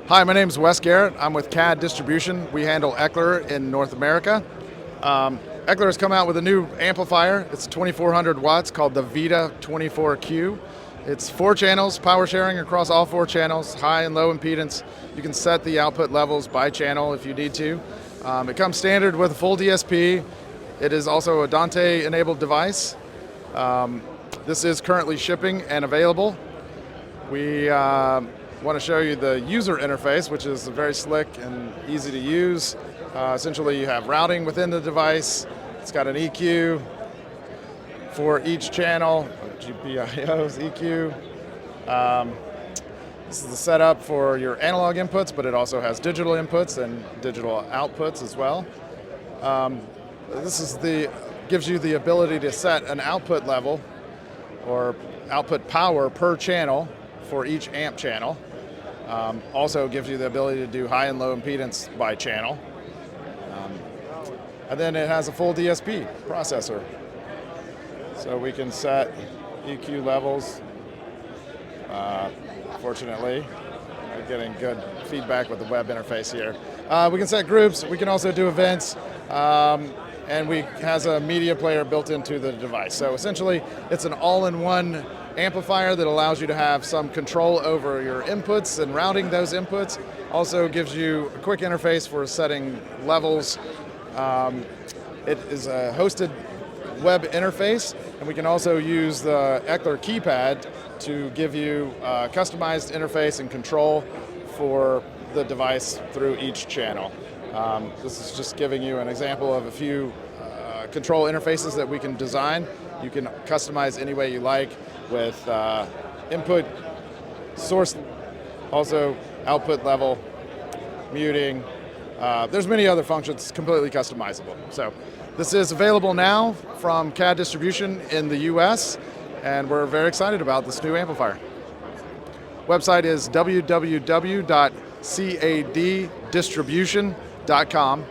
Hi, my name is Wes Garrett. I'm with CAD Distribution. We handle Ecler in North America. Ecler has come out with a new amplifier. It's 2400 watts called the Vida-24Q. It's 4 channels, power sharing across all 4 channels, high and low impedance. You can set the output levels by channel if you need to. It comes standard with a full DSP. It is also a Dante-enabled device. This is currently shipping and available. We want to show you the user interface, which is very slick and easy to use. Essentially, you have routing within the device. It's got an EQ for each channel, GPIO's EQ. This is the setup for your analog inputs, but it also has digital inputs and digital outputs as well. Gives you the ability to set an output level or output power per channel for each amp channel. Also gives you the ability to do high and low impedance by channel. And then it has a full DSP processor. So we can set EQ levels. Fortunately, we're getting good feedback with the web interface here. We can set groups, we can also do events, and has a media player built into the device. So essentially, it's an all-in-one amplifier that allows you to have some control over your inputs and routing those inputs. Also gives you a quick interface for setting levels. It is a hosted web interface, and we can also use the Ecler keypad to give you a customized interface and control for the device through each channel. This is just giving you an example of a few control interfaces that we can design. You can customize any way you like with input, source, also output level, muting. There's many other functions, completely customizable. So this is available now from CAD Distribution in the US, and we're very excited about this new amplifier. Website is www.caddistribution.com.